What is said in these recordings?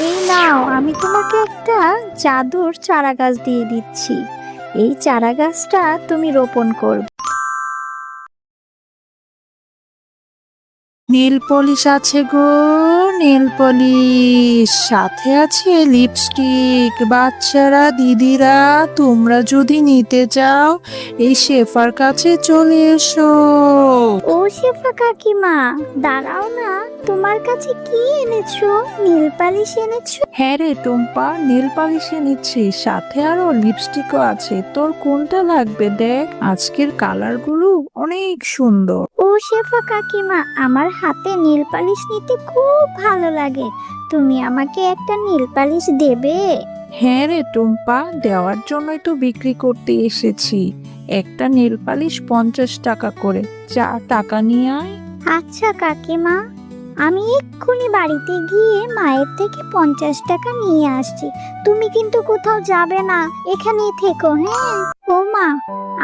এই নাও, আমি তোমাকে একটা জাদুর চারা গাছ দিয়ে দিচ্ছি। এই চারা গাছটা তুমি রোপণ করবে। নেল পলিশ আছে গো, নেল পলিশ সাথে আছে লিপস্টিক। বাচ্চারা, দিদিরা, তোমরা যদি নিতে চাও এই শেফার কাছে চলে এসো। ও শেফা কাকিমা, দাঁড়াও না, তোমার কাছে কি এনেছো? নীল পালিশ এনেছো? হ্যাঁ রে টুম্পা, নেল পালিশ এনেছি, সাথে আরো লিপস্টিকও আছে। তোর কোনটা লাগবে দেখ, আজকের কালারগুলো অনেক সুন্দর। ও শেফা কাকিমা, আমার হাতে নীল পালিশ নিতে খুব ভালো লাগে। তুমি আমাকে একটা নীল পালিশ দেবে? হ্যাঁ রে টুম্পা, দেওয়ার জন্যই তো বিক্রি করতে এসেছি। একটা নেল পালিশ 50 টাকা করে, যা টাকা নিয়ে আয়। আচ্ছা কাকিমা, আমি এক্ষুনি বাড়িতে গিয়ে মায়ের থেকে 50 টাকা নিয়ে আসছি। তুমি কিন্তু কোথাও যাবে না, এখানেই থেকো, হ্যাঁ? ও মা,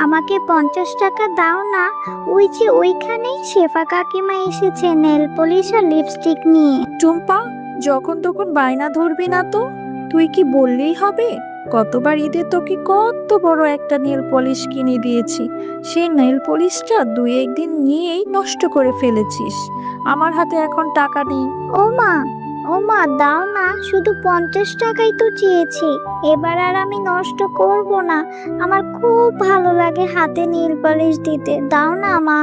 আমাকে 50 টাকা দাও না। ওই যে ওইখানেই শেফা কাকিমা এসেছে নেল পলিশ আর লিপস্টিক নিয়ে। টুম্পা, যখন তখন বায়না ধরবি না তো। তুই কি বললেই হবে? কতবার ঈদে তোকে কত বড় একটা নেল পলিশ কিনে দিয়েছি, সেই নেল পলিশটা দুই একদিন নিয়েই নষ্ট করে ফেলেছিস। আমার হাতে এখন টাকা নেই। ও মা, ও মা, দাও না, শুধু 50 টাকাই তো চেয়েছি। এবার আর আমি নষ্ট করব না। আমার খুব ভালো লাগে হাতে নীল পলিশ দিতে। দাও না মা।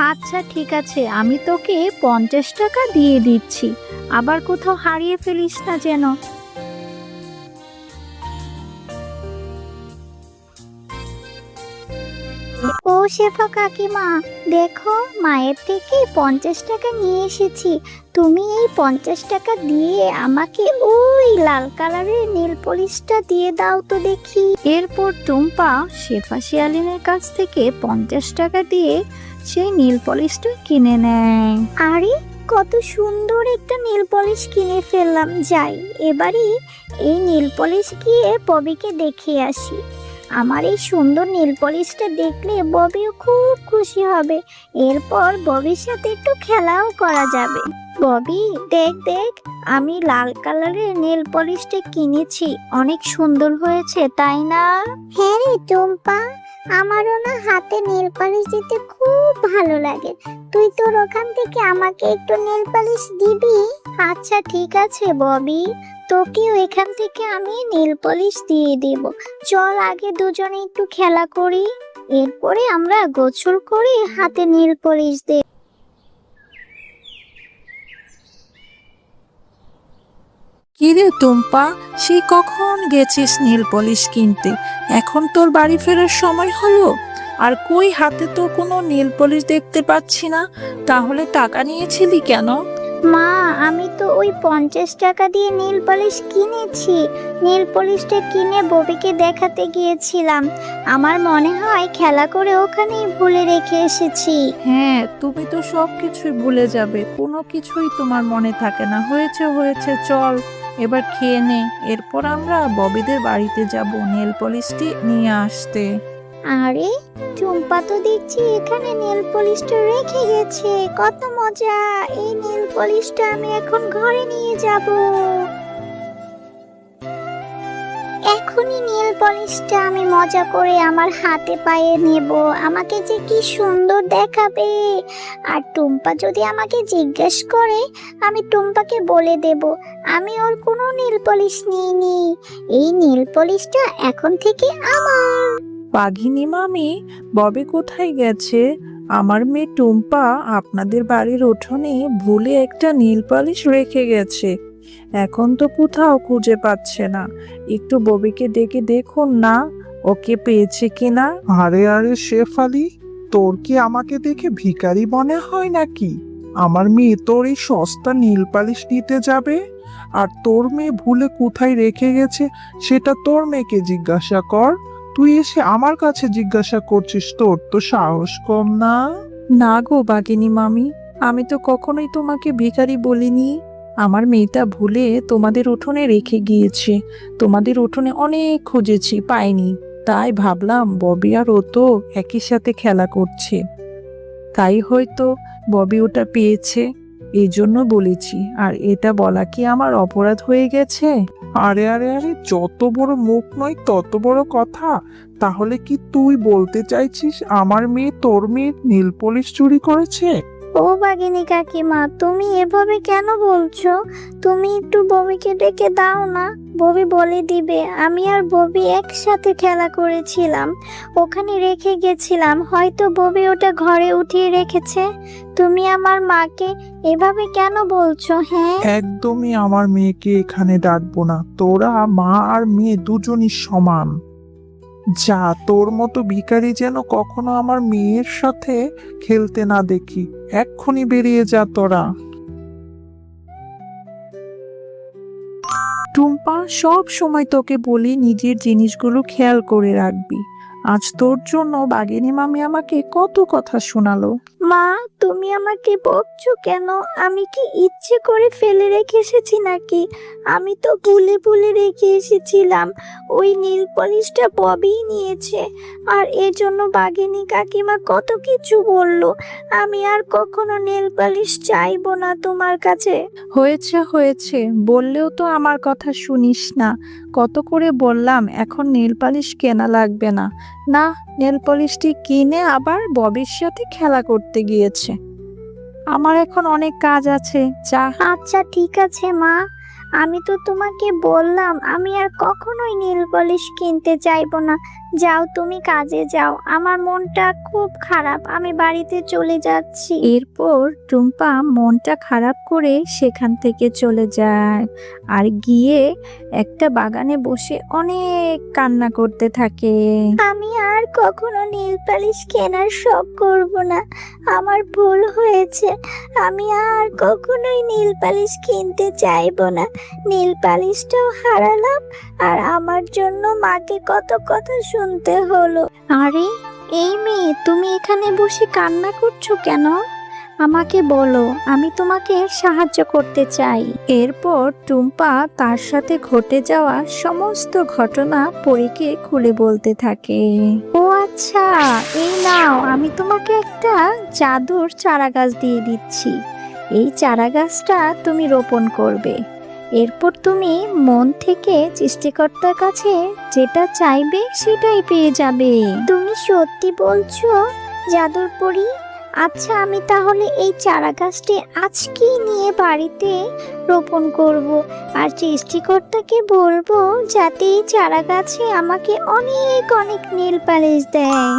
আচ্ছা ঠিক আছে, আমি তোকে 50 টাকা দিয়ে দিচ্ছি। আবার কোথাও হারিয়ে ফেলিস না যেন। ও শেফা কাকিমা, দেখো, মায়ের থেকে 50 টাকা নিয়ে এসেছি। তুমি এই 50 টাকা দিয়ে আমাকে ওই লাল কালারের নেল পলিশটা দিয়ে দাও তো দেখি। এরপর টুম্পা শেফা শিয়ালিনের কাছ থেকে 50 টাকা দিয়ে সেই নেল পলিশটা কিনে নেয়। আরে, কত সুন্দর একটা নেল পলিশ কিনে ফেললাম। যাই, এবারই এই নেল পলিশ গিয়ে ববিকে দেখিয়ে আসি। আমার এই সুন্দর নেল পলিশটা দেখলে ববিও খুব খুশি হবে। এরপর ববির সাথে একটু খেলাও করা যাবে। ববি, দেখ দেখ, আমি লাল কালারের নেল পলিশটা কিনেছি। অনেক সুন্দর হয়েছে, তাই না? হ্যাঁ রে টুম্পা, আমারও না হাতে নেল পলিশ দিতে খুব ভালো লাগে। তুই তোর ওখান থেকে আমাকে একটু নেল পলিশ দিবি? আচ্ছা ঠিক আছে ববি, তোকেও এখান থেকে আমি নেল পলিশ দিয়ে দেব। চল আগে দুজনে একটু খেলা করি, এরপরে আমরা গোসল করে হাতে নেল পলিশ দেব। কিরে টুম্পা, সেই কখন গেছিস নেল পলিশ কিনতে? এখন তোর বাড়ি ফেরার সময় হলো, আর কই হাতে তো কোনো নেল পলিশ দেখতে পাচ্ছি না। তাহলে টাকা নিয়েছিলি কেন? মা, আমি তো ওই 50 টাকা দিয়ে নেল পলিশ কিনেছি। নেল পলিশটা কিনে ববিকে দেখাতে গিয়েছিলাম। আমার মনে হয় খেলা করে ওখানেই ভুলে রেখে এসেছি। হ্যাঁ, তুমি তো সব কিছুই ভুলে যাবে, কোনো কিছুই তোমার মনে থাকে না। হয়েছে হয়েছে, চল এবার খেয়ে নে, এরপর আমরা ববিদের বাড়িতে যাব নেল পলিশটি নিয়ে আসতে। আরে, টুম্পা তো দেখছি এখানে নেল পলিশটা রেখে গেছে। কত মজা! এই নেল পলিশটা আমি এখন ঘরে নিয়ে যাব। এখনই নেল পলিশটা আমি মজা করে আমার হাতে পায়ে নেব। আমাকে যে কি সুন্দর দেখাবে। আর টুম্পা যদি আমাকে জিজ্ঞেস করে, আমি টুম্পাকে বলে দেব আমি ওর কোনো নেল পলিশ নিইনি। এই নেল পলিশটা এখন থেকে আমার। বাঘিনী মামি, ববি কোথায় গেছে? আমার মেয়ে টুম্পা আপনাদের বাড়ির উঠোনে ভুলে একটা নীল পালিশ রেখে গেছে। এখন তো কোথাও খুঁজে পাচ্ছে না। একটু ববিকে ডেকে দেখুন না, ওকে পেয়েছে কিনা। আরে আরে শেফালি, তোর কি আমাকে দেখে ভিখারি মনে হয় নাকি? আমার মেয়ে তোর এই সস্তা নীল পালিশ নিতে যাবে, আর তোর মেয়ে ভুলে কোথায় রেখে গেছে সেটা তোর মেয়েকে জিজ্ঞাসা কর। তুই এসে আমার কাছে জিজ্ঞাসা করছিস, তোর তো সাহস কম না? না গো বাঘিনী মামি, আমি তো কখনোই তোমাকে ভিখারি বলিনি। আমার মেয়েটা ভুলে তোমাদের উঠোনে রেখে গিয়েছে। তোমাদের উঠোনে অনেক খুঁজেছি, পাইনি। তাই ভাবলাম ববি আর ও তো একই সাথে খেলা করছে, তাই হয়তো ববি ওটা পেয়েছে। এই জন্য বলেছি। আর এটা বলা কি আমার অপরাধ হয়ে গেছে? আরে আরে আরে, যত বড় মুখ নয় তত বড় কথা। তাহলে কি তুই বলতে চাইছিস আমার মেয়ে তোর মেয়ের নীল পলিশ চুরি করেছে? ও বাগিনী কাকিমা, তুমি এভাবে কেন বলছো? তুমি একটু ববিকে ডেকে দাও না, ববি বলে দিবে। আমি আর ববি একসাথে খেলা করেছিলাম, ওখানে রেখে গেছিলাম, হয়তো ববি ওটা ঘরে উঠিয়ে রেখেছে। তুমি আমার মাকে এভাবে কেন বলছো? হ্যাঁ, একদমই আমার মেয়েকে এখানে ডাকবো না। তোরা মা আর মেয়ে দুজনই সমান। যা, তোর মতো ভিখারি যেন কখনো আমার মেয়ের সাথে খেলতে না দেখি। এক্ষুনি বেরিয়ে যা তোরা। টুম্পা, সব সময় তোকে বলি নিজের জিনিসগুলো খেয়াল করে রাখবি। আজ তোর জন্য বাঘিনী মামি আমাকে কত কথা শোনালো। মা, তুমি আমাকে বকছো কেন? আমি কি ইচ্ছে করে ফেলে রেখে এসেছি নাকি? আমি তো ভুলে ভুলে রেখে এসেছিলাম। ওই নীল পলিশটা ববিই নিয়েছে, আর এর জন্য বাঘিনী কাকিমা কত কিছু বললো। আমি আর কখনো নীল পলিশ চাইবো না তোমার কাছে। হয়েছে হয়েছে, বললেও তো আমার কথা শুনিস না। কত করে বললাম এখন নেল পালিশ কেনা লাগবে না। না, নেল পলিশটি কিনে আবার ববির সাথে খেলা করতে গিয়েছে। আমার এখন অনেক কাজ আছে, যা। আচ্ছা ঠিক আছে মা, আমি তো তোমাকে বললাম আমি আর কখনোই নীল পলিশ কিনতে চাইবো না। যাও, তুমি কাজে যাও, আমার মনটা খুব খারাপ, আমি বাড়িতে চলে যাচ্ছি। এরপর টুম্পা মনটা খারাপ করে সেখান থেকে চলে যায় আর গিয়ে একটা বাগানে বসে অনেক কান্না করতে থাকে। আমি আর কখনো নীল পালিশ কেনার শখ করব না, আমার ভুল হয়েছে। আমি আর কখনোই নীল পালিশ কিনতে চাইবো না। নীল পালিশটাও হারালাম, আর আমার জন্য মাকে কত কথা শুনতে হলো। আরে এই মেয়ে, তুমি এখানে বসে কান্না করছো কেন? আমাকে বলো, আমি তোমাকে সাহায্য করতে চাই। এরপর টুম্পা তার সাথে ঘটে যাওয়া সমস্ত ঘটনা পরীকে খুলে বলতে থাকে। ও আচ্ছা, এই নাও, আমি তোমাকে একটা জাদুর চারা গাছ দিয়ে দিচ্ছি। এই চারা গাছটা তুমি রোপণ করবে। এরপর তুমি মন থেকে সৃষ্টিকর্তার কাছে যেটা চাইবে সেটাই পেয়ে যাবে। তুমি সত্যি বলছো জাদুর পরী? আচ্ছা, আমি তাহলে এই চারা গাছটি আজকেই নিয়ে বাড়িতে রোপণ করব, আর সৃষ্টিকর্তাকে বলবো যাতে এই চারা গাছে আমাকে অনেক অনেক নীল পালিশ দেয়।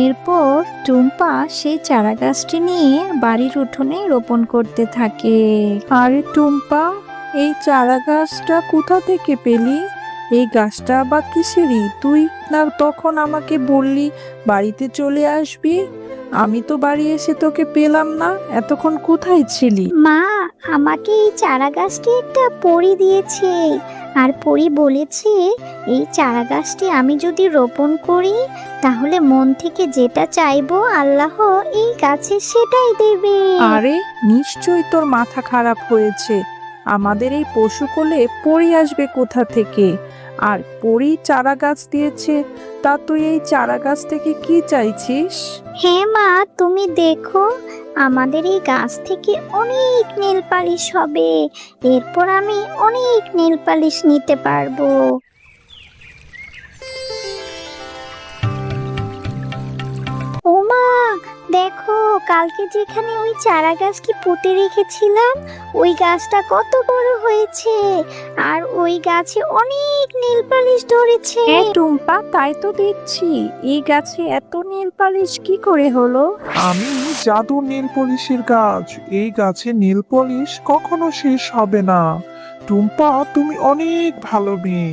এরপর টুম্পা সেই চারা গাছটি নিয়ে বাড়ির উঠোনে রোপণ করতে থাকে। আরে টুম্পা, এই চারা গাছটা কোথা থেকে পেলি? এই গাছটা বা কিসেরই? তুই না তখন আমাকে বললি বাড়িতে চলে আসবি? আমি তো বাড়ি এসে তোকে পেলাম না। এতক্ষণ কোথায় ছিলি? মা, আমাকে এই চারা গাছটি একটা পরী দিয়েছে, আর পরী বলেছে এই চারা গাছটি আমি যদি রোপণ করি তাহলে মন থেকে যেটা চাইবো আল্লাহ এই গাছে সেটাই দেবে। আরে নিশ্চয়ই তোর মাথা খারাপ হয়েছে। আমাদের এই পশুকুলে পরী আসবে কোথা থেকে? আর পরী চারা গাছ দিয়েছে, তা তুই এই চারা গাছ থেকে কি চাইছিস? হ্যাঁ মা, তুমি দেখো, আমাদের এই গাছ থেকে অনেক নীল পালিশ হবে। এরপর আমি অনেক নীল পালিশ নিতে পারবো। ও মা, দেখো, কালকে যেখানে ওই চারা গাছটি পুঁতে রেখেছিলাম ওই গাছটা কত বড় হয়েছে, আর ওই গাছে অনেক নীল পালিশ ধরেছে। হ্যাঁ টুম্পা, তাই তো দেখছি। এই গাছে এত নীল পালিশ কি করে হলো? আমি জাদুর নীল পলিশের গাছ। এই গাছে নীল পলিশ কখনো শেষ হবে না। টুম্পা, তুমি অনেক ভালো মেয়ে।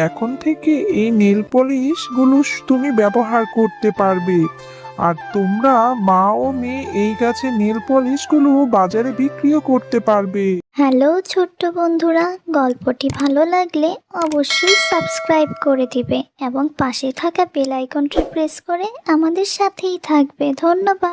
এখন থেকে এই নীল পলিশ গুলো তুমি ব্যবহার করতে পারবে। আর তোমরা মা ও মেয়ে এই গাছের নীল পলিশ গুলো বাজারে বিক্রিও করতে পারবে। হ্যালো ছোট্ট বন্ধুরা, গল্পটি ভালো লাগলে অবশ্যই সাবস্ক্রাইব করে দিবে এবং পাশে থাকা বেল আইকনটি প্রেস করে আমাদের সাথেই থাকবে। ধন্যবাদ।